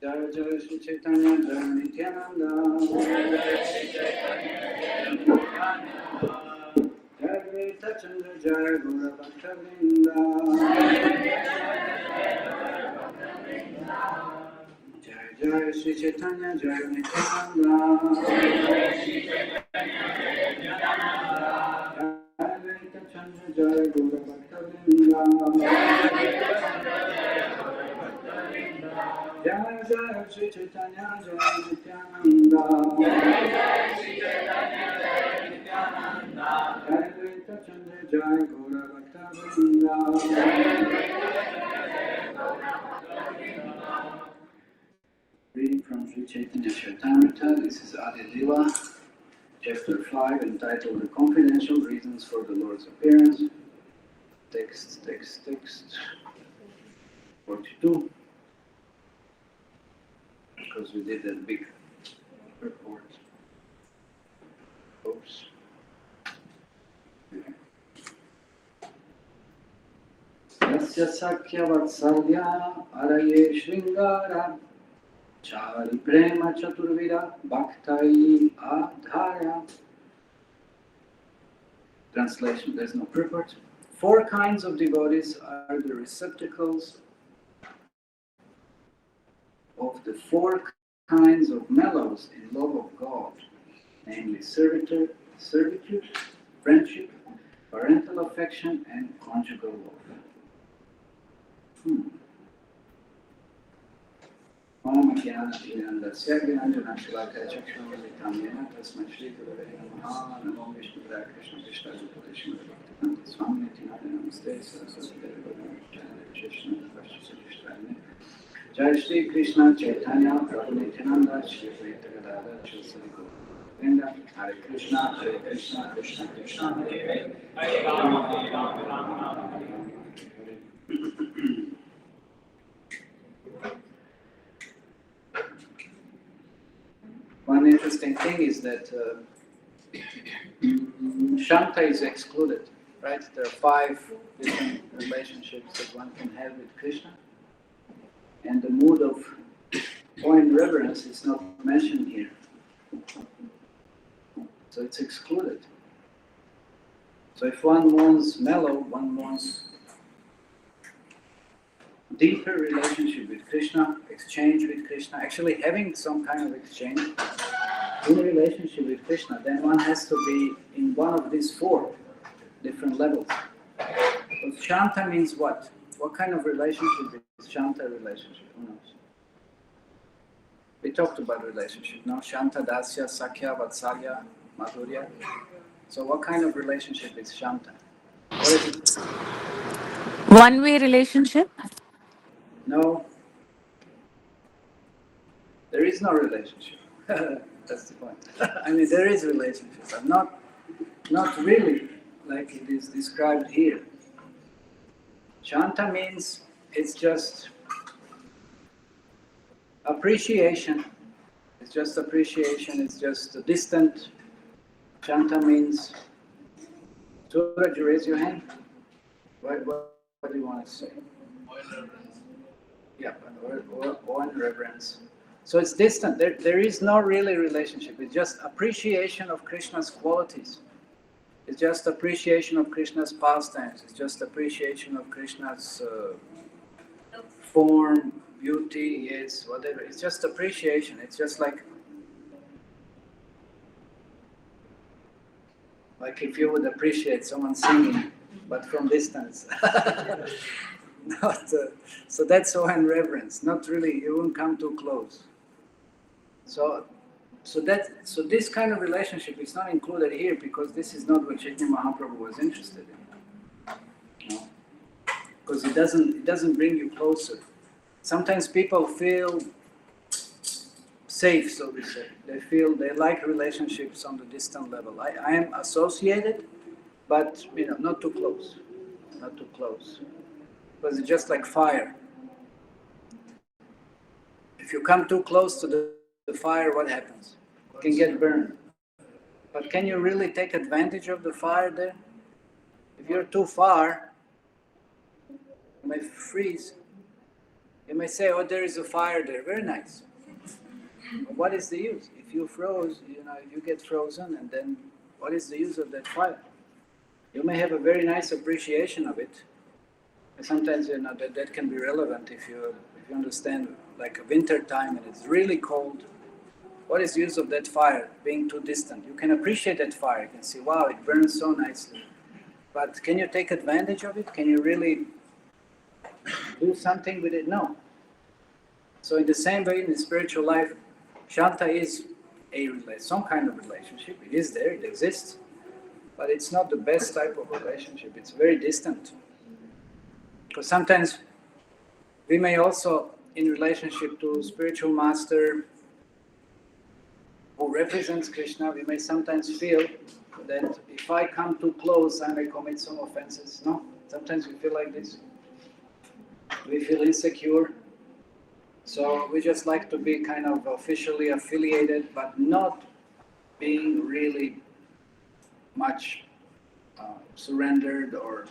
Jai Jai Shri Chaitanya Jai Nityananda. Jai Advaita Chandra Jai Gura Bhakta Vrinda. Jai Jai Shri Chaitanya Jai Nityananda. Jai Advaita Chandra Jai Gura Bhakta Vrinda. Jai Jai Shri Chaitanya Jai Nityananda. Jai Advaita Chandra Jai Gura Bhakta Vrinda. Reading from Sri Chaitanya Charitamrita. This is Adi Lila, Chapter 5, entitled The Confidential Reasons for the Lord's Appearance. Text 42. Because we did that big report. Oops. Yasya Sakya Vatsalya Araye Shringara Chari Prema Chaturvira Bhaktai Adhara. Translation, there's no purport. 4 kinds of devotees are the receptacles of the 4 kinds of mellows in love of God, namely servitude, friendship, parental affection, and conjugal love. Om Jnana Timirandasya Jnana Shalakaya Chakshuramitam Yena Tasmai Shri Gurave Namaha Namo Vishnu Padaya Krishna Krishna Gopala Shrimad Bhaktivedanta Swami Nityananda Namaste Saraswati Devi Bhagavata Krishna Krishna Jai Shri Krishna Chaitanya Prabhu Nityananda Shri Advaita Gadadhar Shri Govinda Hare Krishna Krishna Krishna Hare Hare One interesting thing is that Shankha is excluded, right? There are 5 different relationships that one can have with Krishna. And the mood of awe and reverence is not mentioned here. So it's excluded. So if one wants mellow, one wants deeper relationship with Krishna, exchange with Krishna, actually having some kind of exchange in relationship with Krishna, then one has to be in one of these 4 different levels. But Shanta means what? What kind of relationship is Shanta relationship? Who knows? We talked about relationship, no? Shanta, Dasya, Sakya, Vatsalya, Madhurya. So what kind of relationship is Shanta? What is it? One-way relationship? No. There is no relationship. That's the point. I mean, there is relationship, but not really like it is described here. Shanta means it's just appreciation. It's just appreciation. It's just a distant. Shanta means. Suraj, you raise your hand. What do you want to say? Yeah, awe and reverence. So it's distant. There is no really relationship. It's just appreciation of Krishna's qualities. It's just appreciation of Krishna's pastimes. It's just appreciation of Krishna's form, beauty, it's whatever. It's just appreciation. It's just like if you would appreciate someone singing, but from distance. So that's awe and reverence. Not really. You won't come too close. So this kind of relationship is not included here because this is not what Chaitanya Mahaprabhu was interested in. No? Because it doesn't bring you closer. Sometimes people feel safe, so to say. They like relationships on the distant level. I am associated, but not too close. Not too close. Because it's just like fire. If you come too close to the fire, what happens? You can get burned. But can you really take advantage of the fire there? If you're too far, you may freeze. You may say, oh, there is a fire there, very nice. But what is the use? If you froze, if you get frozen, and then what is the use of that fire? You may have a very nice appreciation of it. And sometimes that can be relevant if you understand, like a winter time and it's really cold. What is the use of that fire being too distant? You can appreciate that fire. You can see, wow, it burns so nicely. But can you take advantage of it? Can you really do something with it? No. So in the same way, in the spiritual life, Shanta is some kind of relationship. It is there, it exists. But it's not the best type of relationship. It's very distant. Because sometimes we may also, in relationship to spiritual master who represents Krishna, we may sometimes feel that if I come too close, I may commit some offenses. No, sometimes we feel like this. We feel insecure. So we just like to be kind of officially affiliated, but not being really much surrendered or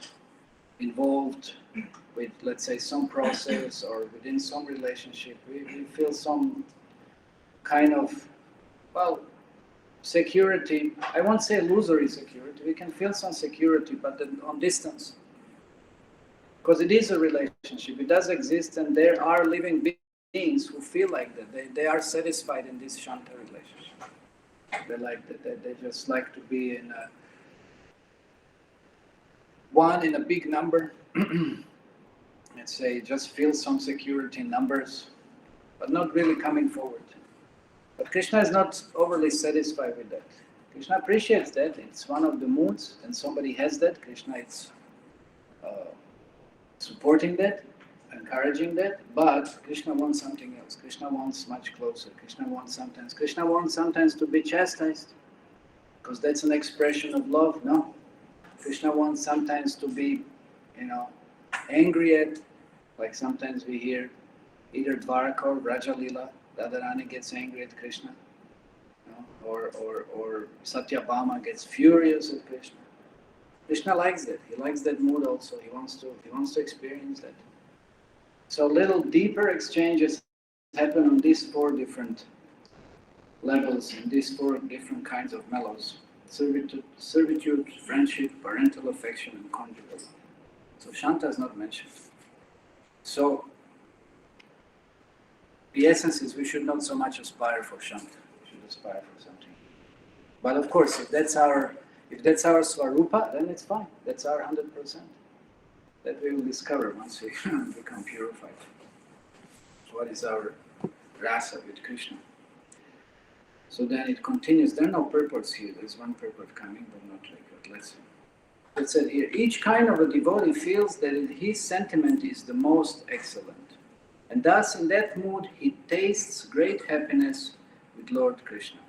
involved with, let's say, some process or within some relationship. We feel some kind of, security. I won't say illusory security. We can feel some security, but on distance. Because it is a relationship. It does exist, and there are living beings who feel like that. They are satisfied in this Shanta relationship. They like that. They just like to be in in a big number. Let's say, just feel some security in numbers, but not really coming forward. But Krishna is not overly satisfied with that. Krishna appreciates that. It's one of the moods, and somebody has that. Krishna is supporting that, encouraging that, but Krishna wants something else. Krishna wants much closer. Krishna wants sometimes to be chastised, because that's an expression of love. No. Krishna wants sometimes to be, angry at, like sometimes we hear either Dwarka or Raja Lila, Radharani gets angry at Krishna, or Satyabhama gets furious at Krishna. Krishna likes that. He likes that mood also. He wants to experience that. So little deeper exchanges happen on these 4 different levels, in these 4 different kinds of mellows: servitude, friendship, parental affection, and conjugal. So Shanta is not mentioned. So the essence is we should not so much aspire for Shanta. We should aspire for something. But of course, if that's our Swarupa, then it's fine. That's our 100%. That we will discover once we become purified. What is our rasa with Krishna? So then it continues. There are no purports here. There's one purport coming, but not like that. Let's see. It said here, each kind of a devotee feels that his sentiment is the most excellent. And thus, in that mood, he tastes great happiness with Lord Krishna.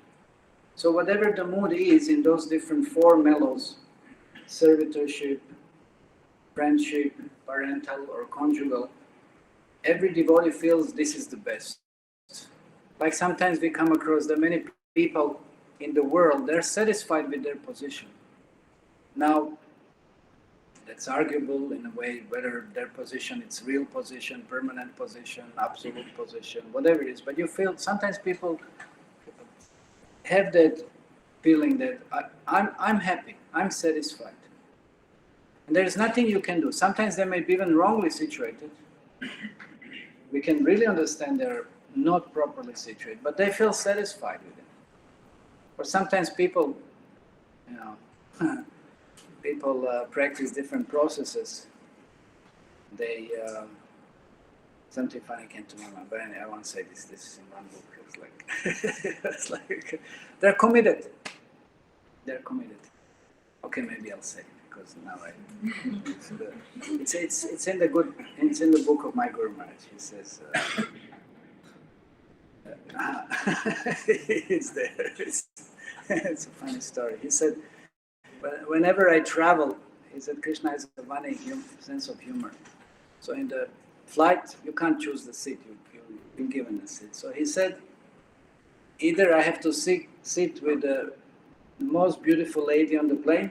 So whatever the mood is in those different 4 mellows, servitorship, friendship, parental or conjugal, every devotee feels this is the best. Like sometimes we come across that many people in the world, they're satisfied with their position. Now, that's arguable in a way whether their position is real position, permanent position, absolute position, whatever it is. But you feel sometimes people have that feeling that I'm happy, I'm satisfied. And there's nothing you can do. Sometimes they may be even wrongly situated. We can really understand they're not properly situated, but they feel satisfied with it. Or sometimes people, practice different processes. They, something funny came to my mind, but anyway, I won't say this is in one book. It's like, they're committed. Okay, maybe I'll say it, because now it's in the book of my Guru Maharaj. He says, it's there. It's a funny story. He said, whenever I travel, he said, Krishna has a funny sense of humor. So in the flight, you can't choose the seat. You've been given the seat. So he said, either I have to sit with the most beautiful lady on the plane,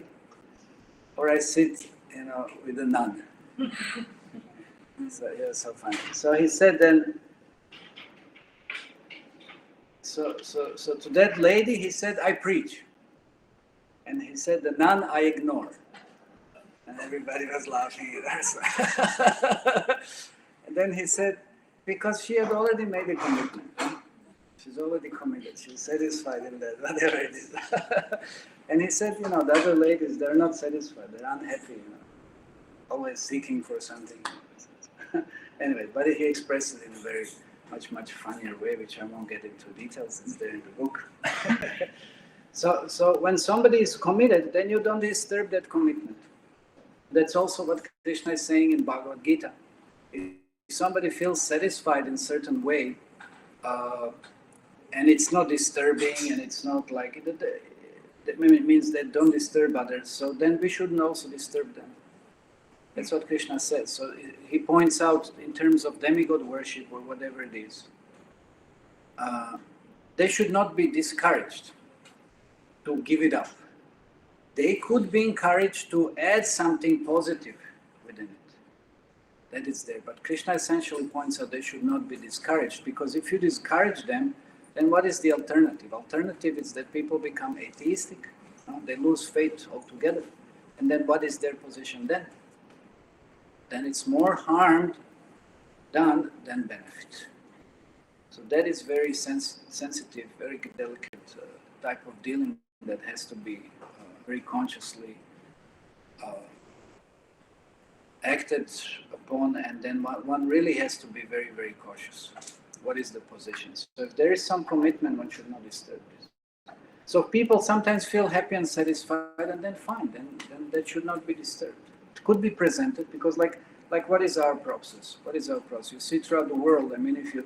or I sit, with a nun. So, yeah, so funny. So he said then, so to that lady, he said, I preach. And he said, the nun I ignore. And everybody was laughing at us. And then he said, because she had already made a commitment. She's already committed. She's satisfied in that, whatever it is. And he said, the other ladies, they're not satisfied. They're unhappy, always seeking for something. Anyway, but he expressed it in a very much funnier way, which I won't get into details. It's there in the book. So when somebody is committed, then you don't disturb that commitment. That's also what Krishna is saying in Bhagavad Gita. If somebody feels satisfied in a certain way, and it's not disturbing, and it's not like, that means that don't disturb others, so then we shouldn't also disturb them. That's what Krishna says. So he points out in terms of demigod worship or whatever it is, they should not be discouraged to give it up. They could be encouraged to add something positive within it. That is there. But Krishna essentially points out they should not be discouraged, because if you discourage them, then what is the alternative? Alternative is that people become atheistic. They lose faith altogether. And then what is their position then? Then it's more harm done than benefit. So that is very sensitive, very delicate type of dealing that has to be very consciously acted upon, and then one really has to be very, very cautious. What is the position? So if there is some commitment, one should not disturb this. So people sometimes feel happy and satisfied, and then fine, then that should not be disturbed. It could be presented, because like what is our process? What is our process? You see throughout the world, I mean, if you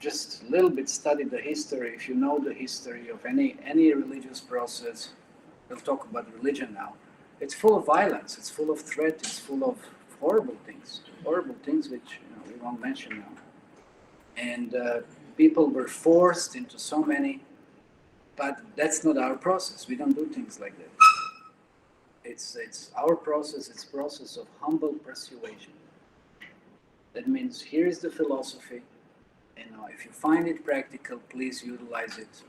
just a little bit study the history, if you know the history of any religious process, we'll talk about religion now, it's full of violence, it's full of threat, it's full of horrible things which we won't mention now. And people were forced into so many, but that's not our process. We don't do things like that. It's our process, it's process of humble persuasion. That means here is the philosophy, if you find it practical, please utilize it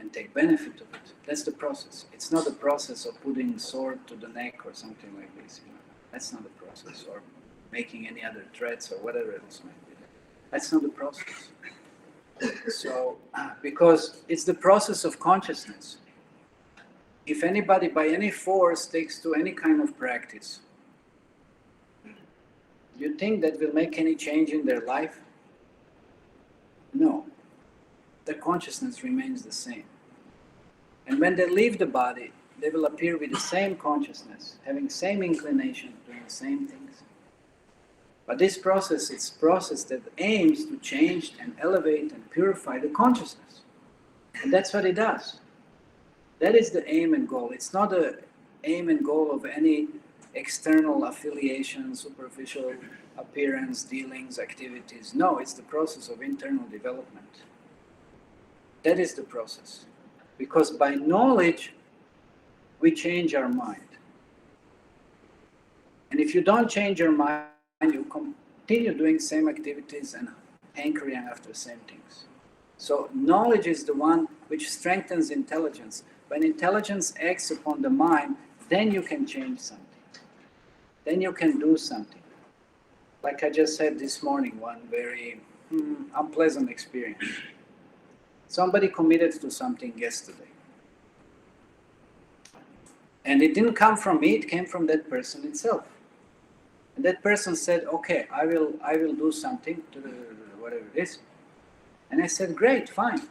and take benefit of it. That's the process. It's not a process of putting sword to the neck or something like this. That's not the process, or making any other threats or whatever else might be. That's not the process. So, because it's the process of consciousness. If anybody by any force takes to any kind of practice, you think that will make any change in their life? No. Their consciousness remains the same. And when they leave the body, they will appear with the same consciousness, having same inclination, doing the same things. But this process, it's a process that aims to change and elevate and purify the consciousness. And that's what it does. That is the aim and goal. It's not the aim and goal of any external affiliation, superficial appearance, dealings, activities. No, it's the process of internal development. That is the process. Because by knowledge, we change our mind. And if you don't change your mind, you continue doing same activities and hankering after the same things. So knowledge is the one which strengthens intelligence. When intelligence acts upon the mind, then you can change something. Then you can do something. Like I just said this morning, one very unpleasant experience. Somebody committed to something yesterday. And it didn't come from me, it came from that person itself. And that person said, okay, I will do something to whatever it is. And I said, great, fine.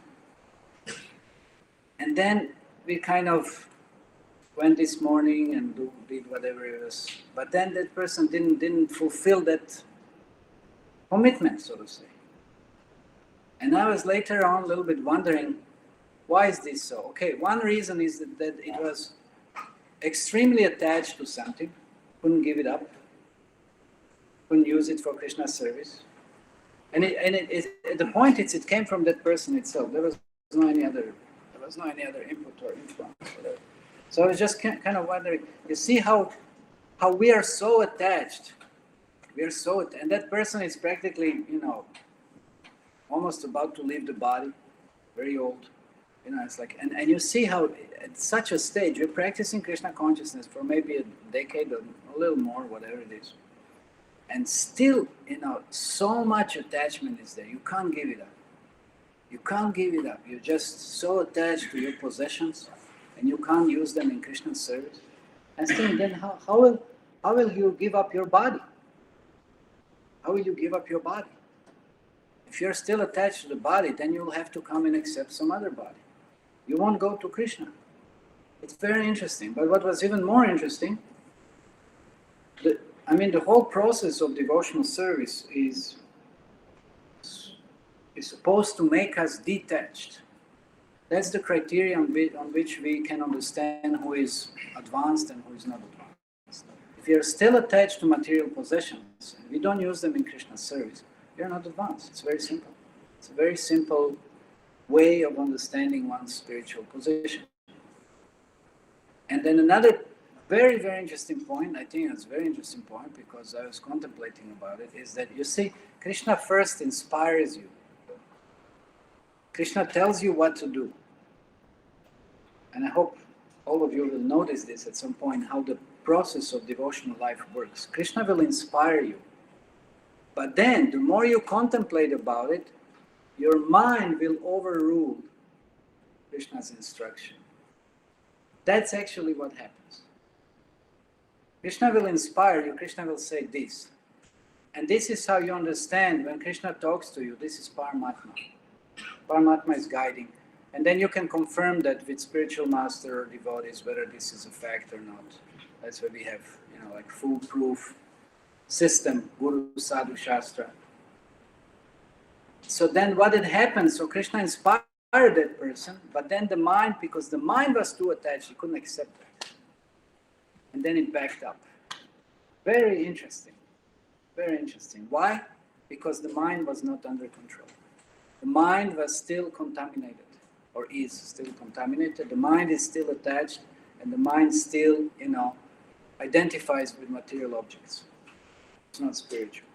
And then we kind of went this morning and did whatever it was. But then that person didn't fulfill that commitment, so to say. And I was later on a little bit wondering, why is this so? Okay, one reason is that it was extremely attached to something, couldn't give it up, couldn't use it for Krishna's service. And at the point it came from that person itself. There was no any other input or influence. Whatever. So I was just kind of wondering, you see how we are so attached We are so, and that person is practically, almost about to leave the body, very old. It's like, and you see how at such a stage, you're practicing Krishna consciousness for maybe a decade or a little more, whatever it is. And still, so much attachment is there. You can't give it up. You can't give it up. You're just so attached to your possessions and you can't use them in Krishna's service. And still, then how will you give up your body? How will you give up your body? If you're still attached to the body, then you'll have to come and accept some other body. You won't go to Krishna. It's very interesting. But what was even more interesting, the whole process of devotional service is supposed to make us detached. That's the criterion on which we can understand who is advanced and who is not advanced. If you're still attached to material possessions and we don't use them in Krishna's service, you're not advanced. It's very simple. It's a very simple way of understanding one's spiritual position. And then another very, very interesting point, I think it's a very interesting point because I was contemplating about it, is that you see, Krishna first inspires you. Krishna tells you what to do. And I hope all of you will notice this at some point, how the process of devotional life works. Krishna will inspire you. But then, the more you contemplate about it, your mind will overrule Krishna's instruction. That's actually what happens. Krishna will inspire you, Krishna will say this. And this is how you understand when Krishna talks to you, this is Paramatma. Paramatma is guiding. And then you can confirm that with spiritual master or devotees, whether this is a fact or not. That's why we have, like foolproof system, Guru, Sadhu, Shastra. So then what had happened, so Krishna inspired that person, but then the mind, because the mind was too attached, he couldn't accept that. And then it backed up. Very interesting. Very interesting. Why? Because the mind was not under control. The mind was still contaminated, or is still contaminated. The mind is still attached, and the mind still, identifies with material objects. It's not spiritual.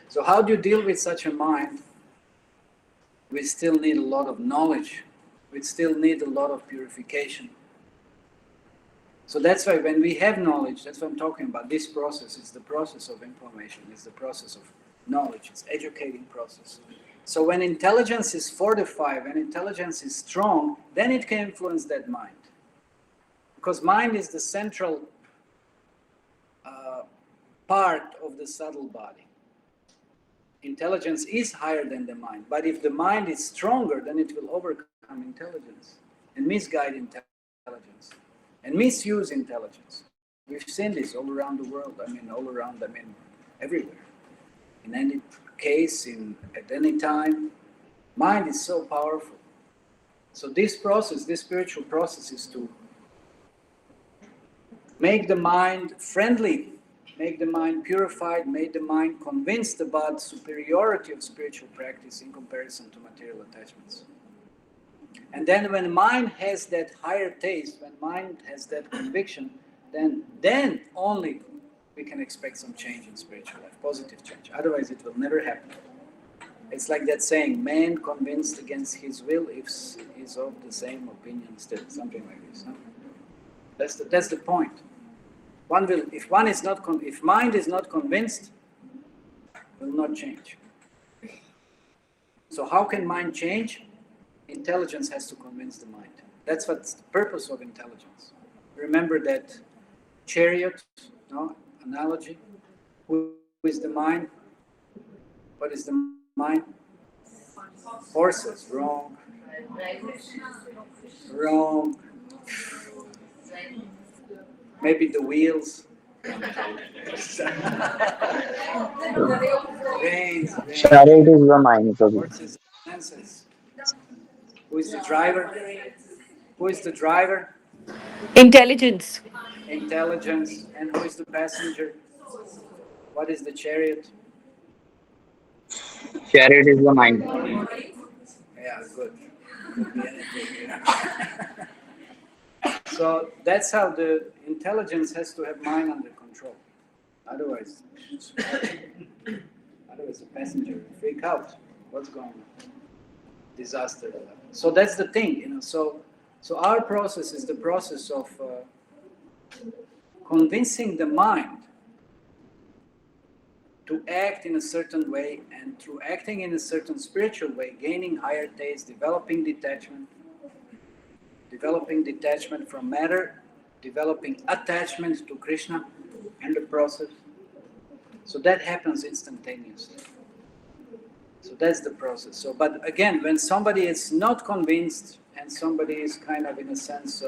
So how do you deal with such a mind? We still need a lot of knowledge. We still need a lot of purification. So that's why when we have knowledge, that's what I'm talking about. This process is the process of information. It's the process of knowledge. It's educating process. So when intelligence is fortified, when intelligence is strong, then it can influence that mind. Because mind is the central part of the subtle body. Intelligence is higher than the mind, but if the mind is stronger, then it will overcome intelligence and misguide intelligence and misuse intelligence. We've seen this all around the world. Everywhere. In any case, at any time, mind is so powerful. So this process, this spiritual process, is to make the mind friendly, make the mind purified, make the mind convinced about superiority of spiritual practice in comparison to material attachments. And then when mind has that higher taste, when mind has that conviction, then only we can expect some change in spiritual life, positive change. Otherwise it will never happen. It's like that saying, man convinced against his will if he's of the same opinion still, something like this. Huh? That's the point. If mind is not convinced, will not change. So how can mind change? Intelligence has to convince the mind. That's what's the purpose of intelligence. Remember that chariot, analogy. Who is the mind? What is the mind? Horses. Wrong. Wrong. Maybe the wheels. Reins. Chariot is the mind, Prabhuji. Horses, senses. Who is the driver? Who is the driver? Intelligence. Intelligence. And who is the passenger? What is the chariot? Chariot is the mind. Yeah, good. Could be anything. So that's how the intelligence has to have mind under control. Otherwise, otherwise the passenger will freak out. What's going on? Disaster. So that's the thing, So our process is the process of convincing the mind to act in a certain way, and through acting in a certain spiritual way, gaining higher taste, developing detachment from matter, developing attachment to Krishna in the process. So that happens instantaneously. So that's the process. So, but again, when somebody is not convinced and somebody is kind of, in a sense,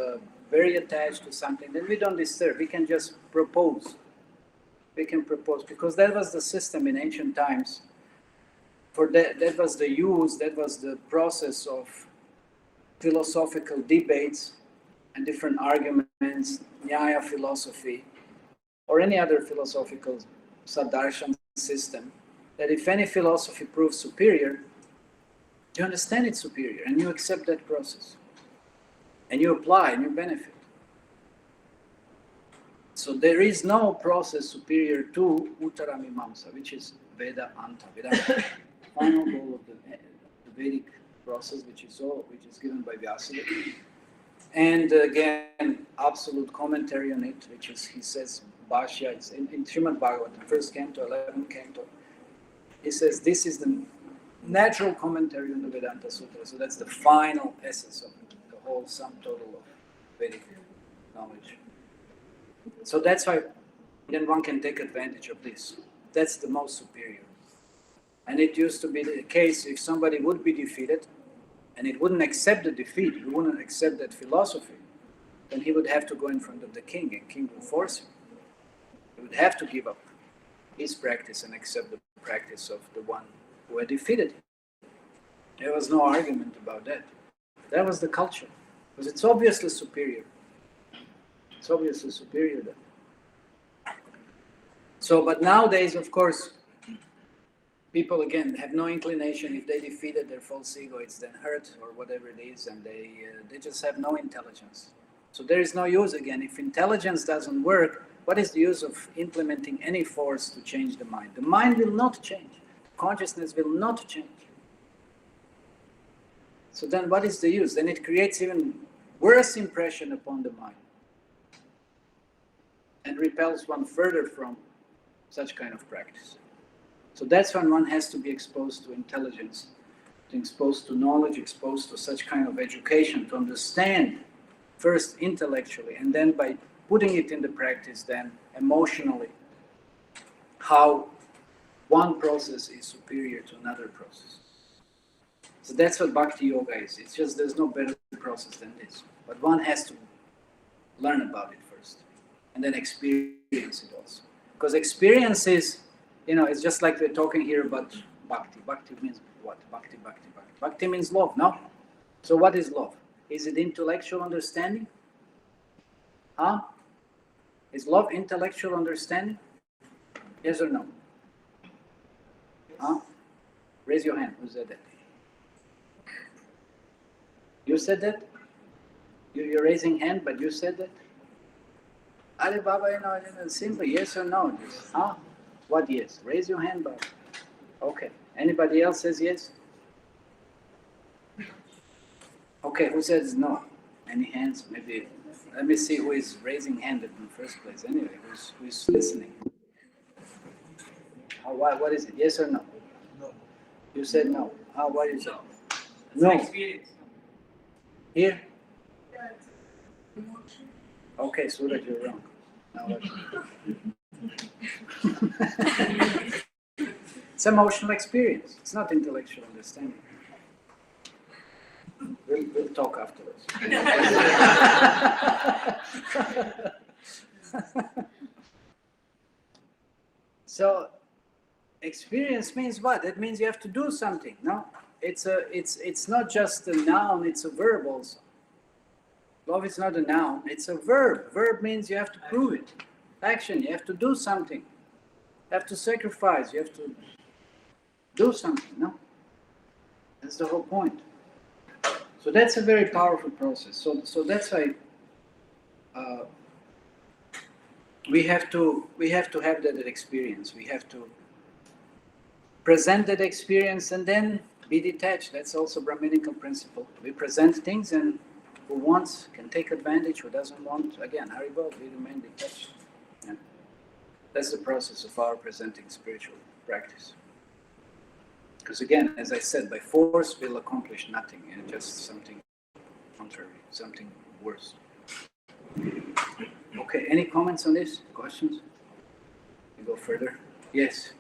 very attached to something, then we don't disturb. We can just propose. We can propose, because that was the system in ancient times. For that was the use, that was the process of philosophical debates and different arguments, Nyaya philosophy, or any other philosophical Sadarshan system, that if any philosophy proves superior, you understand it's superior and you accept that process. And you apply and you benefit. So there is no process superior to Uttaramimamsa, which is Veda Anta, Vedanta, final goal of the Vedic process, which is given by Vyasadeva. And again, absolute commentary on it, which is, he says, Bhashya, it's in Srimad Bhagavatam, first canto, 11th canto. He says this is the natural commentary on the Vedanta Sutra. So that's the final essence of the whole sum total of Vedic knowledge. So that's why then one can take advantage of this. That's the most superior. And it used to be the case if somebody would be defeated and it wouldn't accept the defeat, he wouldn't accept that philosophy, then he would have to go in front of the king, and king would force him. He would have to give up his practice and accept the practice of the one who had defeated him. There was no argument about that. That was the culture, because it's obviously superior. It's obviously superior then. So, but nowadays, of course, people again have no inclination. If they defeated their false ego, it's then hurt or whatever it is, and they just have no intelligence. So there is no use again. If intelligence doesn't work, what is the use of implementing any force to change the mind? The mind will not change. Consciousness will not change. So then what is the use? Then it creates even worse impression upon the mind and repels one further from such kind of practice. So that's when one has to be exposed to intelligence, exposed to knowledge, exposed to such kind of education, to understand first intellectually, and then by putting it in the practice, then emotionally, how one process is superior to another process. So that's what Bhakti Yoga is. It's just there's no better process than this. But one has to learn about it first, and then experience it also. Because experience is, it's just like we're talking here about Bhakti. Bhakti means what? Bhakti. Bhakti means love, no? So what is love? Is it intellectual understanding? Huh? Is love intellectual understanding? Yes or no? Huh? Raise your hand. Who said that? You said that? You're raising hand, but you said that? Ali Baba, simple, yes or no? Huh? What yes? Raise your hand, Baba. Okay. Anybody else says yes? Okay, who says no? Any hands? Maybe. Let me see who is raising hand in the first place. Anyway, who's listening? What is it? Yes or no? No. You said no. What is it? No. Experience. Here? Okay, so that you're wrong. Now what? It's emotional experience. It's not intellectual understanding. We'll talk afterwards. So, experience means what? It means you have to do something. No, it's not just a noun. It's a verb also. Love is not a noun. It's a verb. Verb means you have to prove it. Action. You have to do something. You have to sacrifice. You have to do something. No, that's the whole point. So that's a very powerful process. So that's why we have to have that experience. We have to present that experience and then be detached. That's also Brahminical principle. We present things, and who wants can take advantage, who doesn't want, again, Haribol, we remain detached. Yeah. That's the process of our presenting spiritual practice. Because again, as I said, by force we'll accomplish nothing, and just something contrary, something worse. Okay, any comments on this? Questions? We go further. Yes.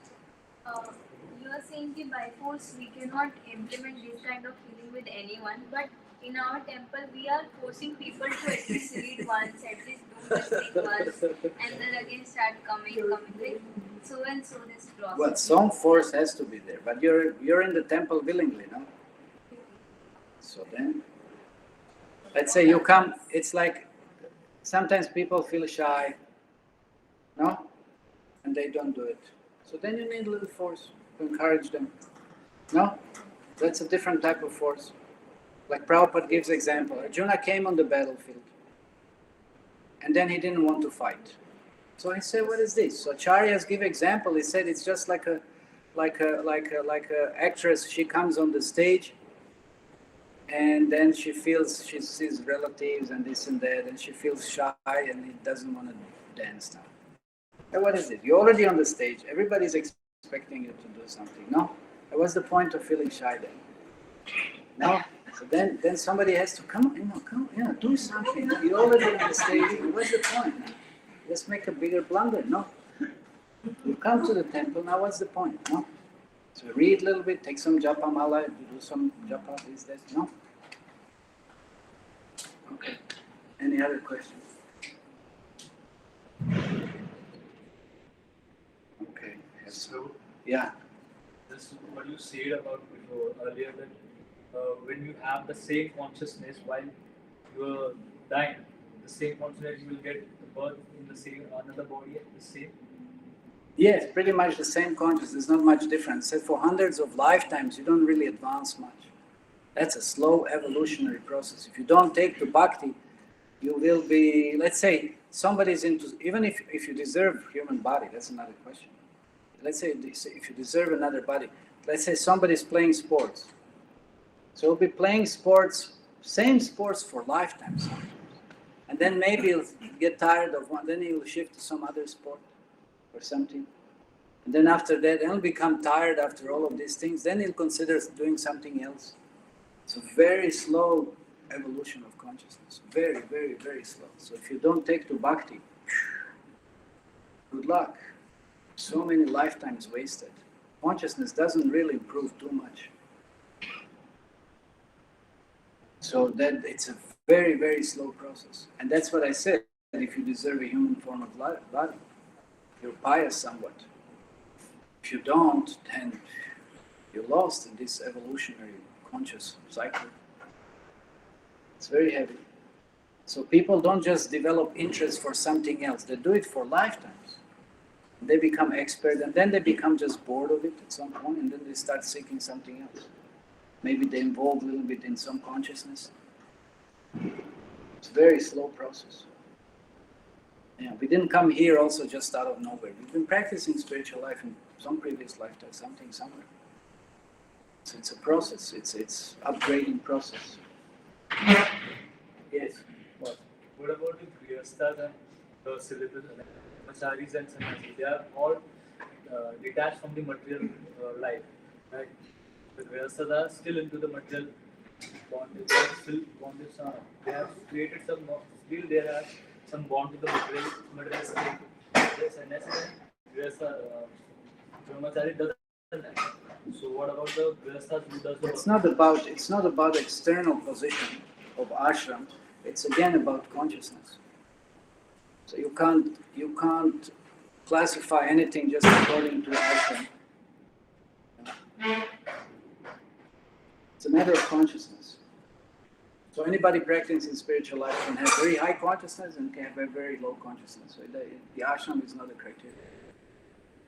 You are saying that by force we cannot implement this kind of healing with anyone, but in our temple we are forcing people to at least read once, at least do this thing once, and then again start coming, like so and so this process. Well, some force has to be there, but you're in the temple willingly, no? So then, let's say you come, it's like sometimes people feel shy, no? And they don't do it. So then you need a little force to encourage them. No? That's a different type of force. Like Prabhupada gives example. Arjuna came on the battlefield and then he didn't want to fight. So I said, what is this? So Acharyas give example. He said it's just like a actress. She comes on the stage and then she sees relatives and this and that, and she feels shy and he doesn't want to dance now. And what is it? You're already on the stage. Everybody's expecting you to do something. No? And what's the point of feeling shy then? No? So then somebody has to come, do something. You're already on the stage. What's the point? Let's make a bigger blunder. No? You come to the temple. Now what's the point? No? So read a little bit, take some japa mala, do some japa, this, that. No? Okay. Any other questions? Okay. Yes. So, Yeah. this is what you said about before earlier, that when you have the same consciousness while you are dying, the same consciousness you will get the birth in the same another body at the same. Yes, pretty much the same consciousness. There's not much difference. Said for hundreds of lifetimes, you don't really advance much. That's a slow evolutionary process. If you don't take to bhakti, you will be, let's say, somebody's into, even if you deserve human body, that's another question. Let's say if you deserve another body, let's say somebody's playing sports. So he'll be playing sports, same sports for lifetimes. And then maybe he'll get tired of one, then he'll shift to some other sport or something. And then after that, then he'll become tired after all of these things, then he'll consider doing something else. It's a very slow evolution of consciousness. Very, very, very slow. So if you don't take to bhakti, good luck. So many lifetimes wasted. Consciousness doesn't really improve too much. So that it's a very, very slow process. And that's what I said, if you deserve a human form of body, you're pious somewhat. If you don't, then you're lost in this evolutionary conscious cycle. It's very heavy. So people don't just develop interest for something else, they do it for lifetimes. They become expert, and then they become just bored of it at some point, and then they start seeking something else. Maybe they involve a little bit in some consciousness. It's a very slow process. Yeah, we didn't come here also just out of nowhere. We've been practicing spiritual life in some previous lifetime, something somewhere. So it's a process. It's upgrading process. Yes. What about the Grihasthas and the celibate Acharyas and Sannyasis? They are all detached from the material life, right? The Grihasthas are still into the material bondage. They are still bondage. They have created some, still they have some bond to the material state. Yes, and as Brahmachari doesn't have. So what about the Grihasthas who does the work? It's not about external position of ashram. It's again about consciousness. So you can't classify anything just according to ashram. It's a matter of consciousness. So anybody practicing spiritual life can have very high consciousness and can have a very low consciousness. So the ashram is not a criteria.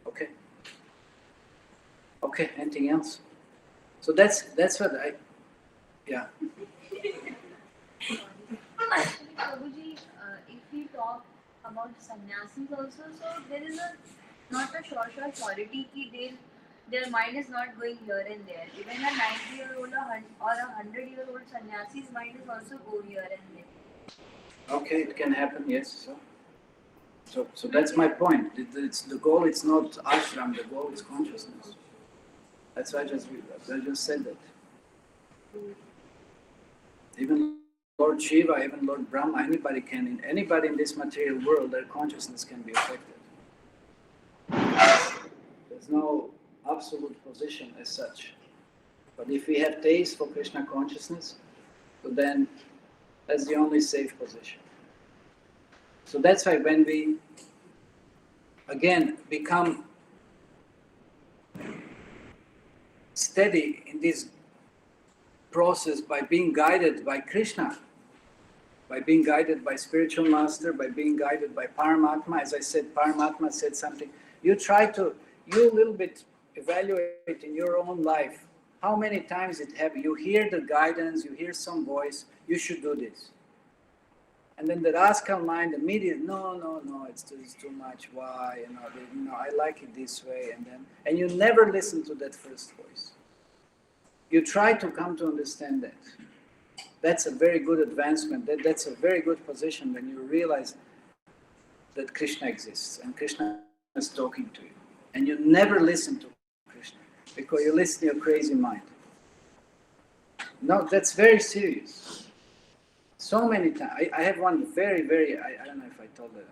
Okay. Okay. Anything else? So that's what yeah. Actually, Prabhuji, if we talk about sannyasis also. So there is not a surety ki their mind is not going here and there. Even a 90-year-old or a 100-year-old sannyasi's mind is also go here and there. Okay, it can happen, yes. So that's my point. It's the goal. It's not ashram. The goal is consciousness. That's why I just said that. Even Lord Shiva, even Lord Brahma, anybody in this material world, their consciousness can be affected. There's no absolute position as such. But if we have taste for Krishna consciousness, so then that's the only safe position. So that's why when we again become steady in this process by being guided by Krishna, by being guided by spiritual master, by being guided by Paramatma. As I said, Paramatma said something. You a little bit evaluate in your own life how many times it happens. You hear the guidance, you hear some voice, you should do this. And then the rascal mind immediately, no, it's too much. Why? I like it this way. And you never listen to that first voice. You try to come to understand that. That's a very good advancement. That's a very good position when you realize that Krishna exists and Krishna is talking to you. And you never listen to Krishna because you listen to your crazy mind. No, that's very serious. So many times. I have one very, I don't know if I told that.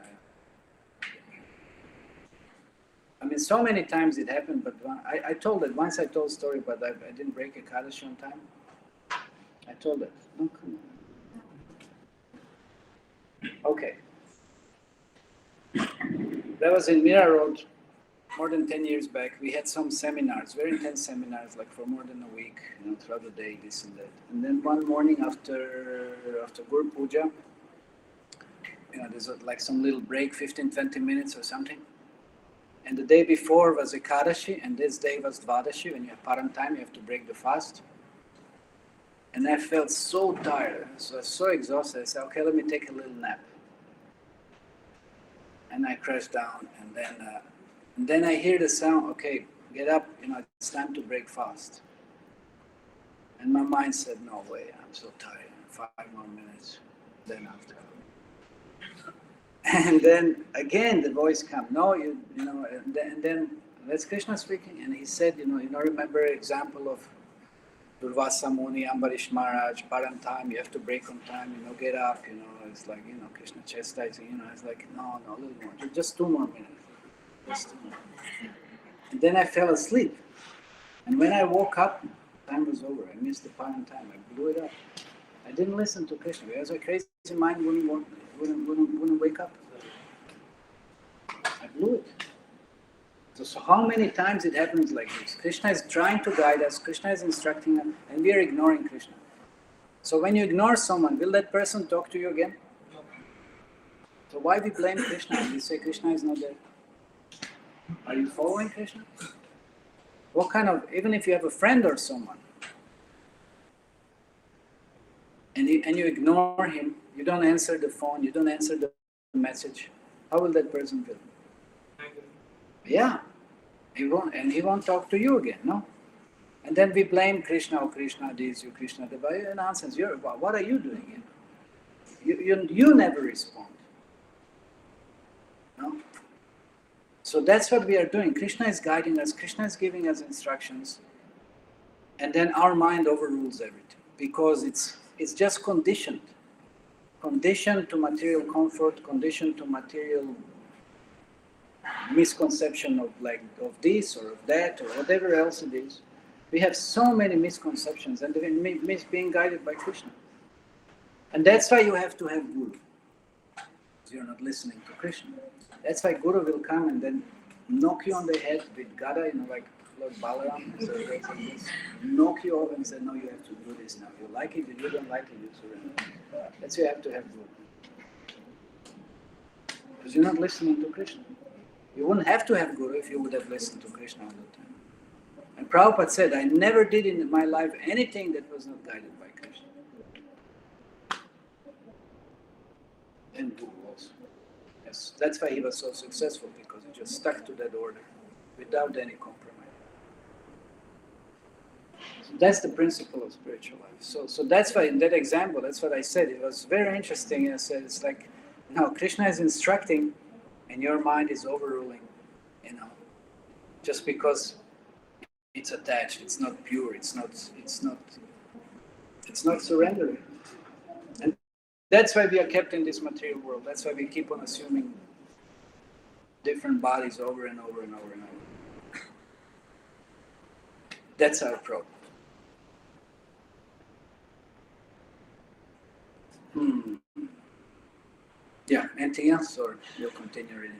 I mean, so many times it happened, but I told it. Once I told a story, but I didn't break Ekadashi on time. I told it. No, come on. Okay. That was in Mira Road more than 10 years back. We had some seminars, very intense seminars, like for more than a week, throughout the day, this and that. And then one morning after Guru Puja, there's like some little break, 15-20 minutes or something. And the day before was Ekadashi, and this day was Dvadashi. When you have Param time, you have to break the fast. And I felt so tired, so I was so exhausted. I said, okay, let me take a little nap. And I crashed down, and then I hear the sound, okay, get up, it's time to break fast. And my mind said, no way, I'm so tired, 5 more minutes, then after. And then again the voice comes, no, and then that's Krishna speaking, and he said, remember example of Durvasa Muni, Ambarish Maharaj, Param time, you have to break on time, get up, it's like, Krishna chastising, it's like, no, a little more, just 2 more minutes. And then I fell asleep. And when I woke up, time was over. I missed the Param time. I blew it up. I didn't listen to Krishna. Because my crazy mind wouldn't wake up. I blew it. So how many times it happens like this? Krishna is trying to guide us. Krishna is instructing us, and we are ignoring Krishna. So when you ignore someone, will that person talk to you again? So why we blame Krishna and we say Krishna is not there? Are you following Krishna? What kind of, even if you have a friend or someone, and you ignore him, you don't answer the phone, you don't answer the message, how will that person feel? Yeah, he won't talk to you again, no? And then we blame Krishna, oh Krishna this, you Krishna that, nonsense, what are you doing here? You never respond. No? So that's what we are doing. Krishna is guiding us, Krishna is giving us instructions, and then our mind overrules everything because it's just conditioned to material comfort, conditioned to material misconception of this or of that or whatever else it is. We have so many misconceptions and we miss being guided by Krishna. And that's why you have to have Guru. Because you're not listening to Krishna. That's why Guru will come and then knock you on the head with Gada, like Lord Balaram, knock you off and say, no, you have to do this now. You like it, you don't like it, you surrender. That's why you have to have Guru. Because you're not listening to Krishna. You wouldn't have to have Guru if you would have listened to Krishna all the time. And Prabhupada said, I never did in my life anything that was not guided by Krishna. And Guru also. That's why he was so successful, because he just stuck to that order without any compromise. So that's the principle of spiritual life. So that's why in that example, that's what I said. It was very interesting. I said, it's like, Krishna is instructing and your mind is overruling, just because it's attached, it's not pure, it's not surrendering. And that's why we are kept in this material world. That's why we keep on assuming different bodies over and over and over and over. That's our problem. Yeah, anything else, or you'll continue reading?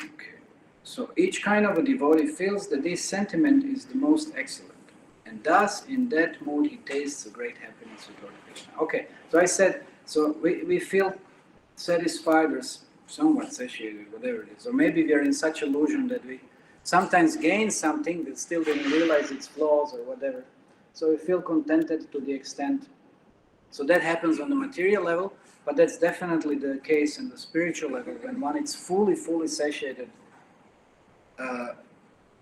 Okay. So each kind of a devotee feels that this sentiment is the most excellent, and thus in that mood he tastes the great happiness of Lord Krishna. Okay, so I said, so we feel satisfied or somewhat satiated, whatever it is, or maybe we are in such illusion that we sometimes gain something but still didn't realize its flaws or whatever. So we feel contented to the extent. So that happens on the material level, but that's definitely the case in the spiritual level, when one is fully satiated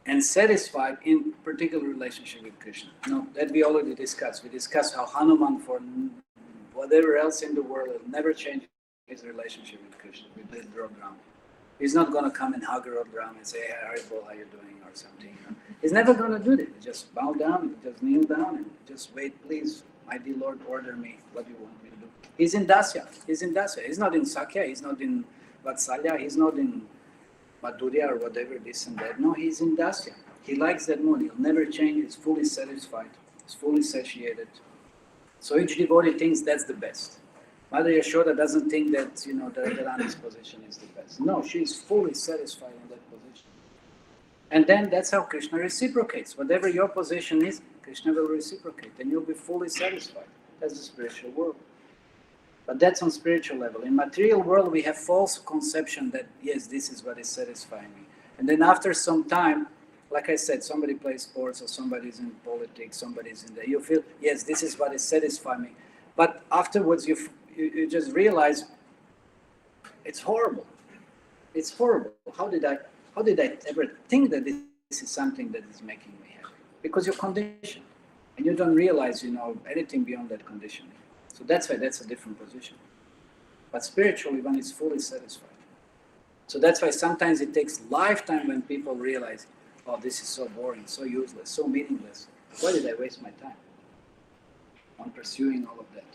and satisfied in particular relationship with Krishna. That we already discussed. We discussed how Hanuman, for whatever else in the world, will never change his relationship with Krishna, with the Lord Ram. He's not going to come and hug Lord Ram and say, "Hey, Haribol, how you doing?" or something. He's never going to do that. He just bow down, he just kneel down, and just wait, please, my dear Lord, order me what you want me to do. He's in Dasya. He's not in Sakya. He's not in Vatsalya. He's not in Madhurya or whatever, this and that. No, he's in Dasya. He likes that mood. He'll never change. He's fully satisfied. He's fully satiated. So each devotee thinks that's the best. Mother Yashoda doesn't think that, Radharani's position is the best. No, she's fully satisfied in that position. And then that's how Krishna reciprocates. Whatever your position is, Krishna will reciprocate, and you'll be fully satisfied. That's the spiritual world. But that's on spiritual level. In material world, we have false conception that, yes, this is what is satisfying me. And then after some time, like I said, somebody plays sports, or somebody's in politics, somebody's in there. You feel, yes, this is what is satisfying me. But afterwards, you just realize it's horrible. It's horrible. How did I ever think that this is something that is making me happy? Because you're conditioned, and you don't realize, anything beyond that conditioning. So that's why that's a different position. But spiritually, one is fully satisfied. So that's why sometimes it takes lifetime when people realize, oh, this is so boring, so useless, so meaningless. Why did I waste my time on pursuing all of that?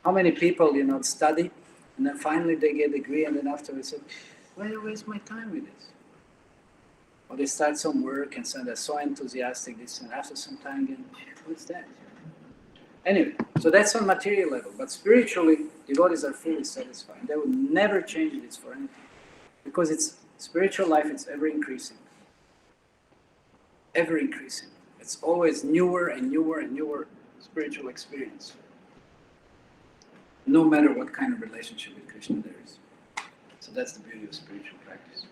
How many people, study, and then finally they get a degree, and then afterwards say, why did I waste my time with this? Or they start some work and so they're so enthusiastic, this, and after some time again, what's that? Anyway, so that's on material level, but spiritually, devotees are fully satisfied. They will never change this for anything, because it's spiritual life. It's ever increasing, ever increasing. It's always newer and newer and newer spiritual experience, no matter what kind of relationship with Krishna there is. So that's the beauty of spiritual practice.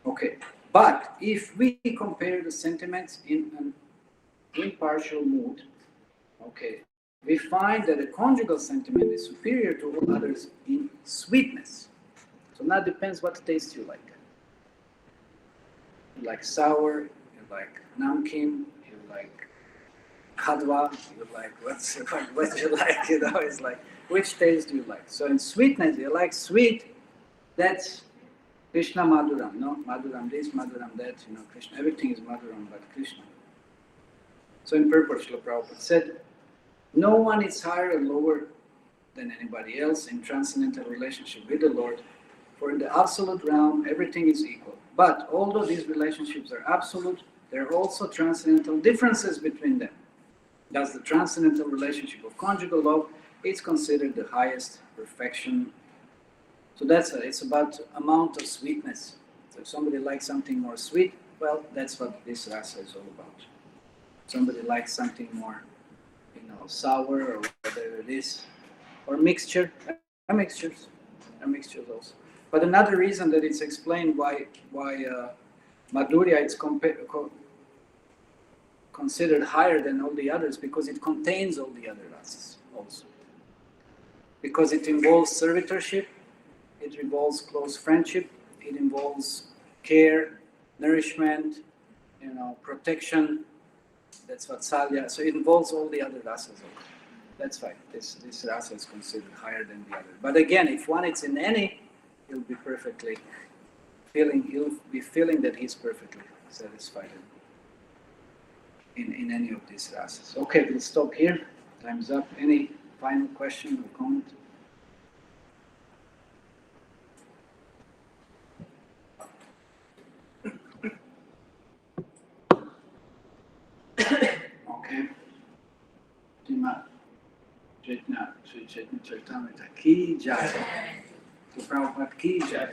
Okay, but if we compare the sentiments in an impartial mood, okay, we find that the conjugal sentiment is superior to all others in sweetness. So now it depends what taste you like. You like sour, you like namkeen, you like hadwa, you like what you like, it's like, which taste do you like? So in sweetness, you like sweet, that's Krishna Madhuram, Madhuram this, Madhuram that, Krishna, everything is Madhuram but Krishna. So in purport, Srila Prabhupada said, no one is higher or lower than anybody else in transcendental relationship with the Lord, for in the absolute realm, everything is equal. But although these relationships are absolute, there are also transcendental differences between them. Thus, the transcendental relationship of conjugal love is considered the highest perfection. So it's about amount of sweetness. So if somebody likes something more sweet, well, that's what this rasa is all about. Somebody likes something more, sour or whatever it is, or mixture. Are mixtures also. But another reason that it's explained why Madhurya is considered higher than all the others because it contains all the other rasas also. Because it involves servitorship, it involves close friendship, it involves care, nourishment, protection. That's Vatsalya. So it involves all the other rasas also. That's why this rasa is considered higher than the other. But again, if one is in any, he'll be feeling that he's perfectly satisfied in any of these rasas. Okay, we'll stop here. Time's up. Any final question or comment? Okay. Shri Chaitanya Charitamrita ki jai. To Prabhupada ki jai.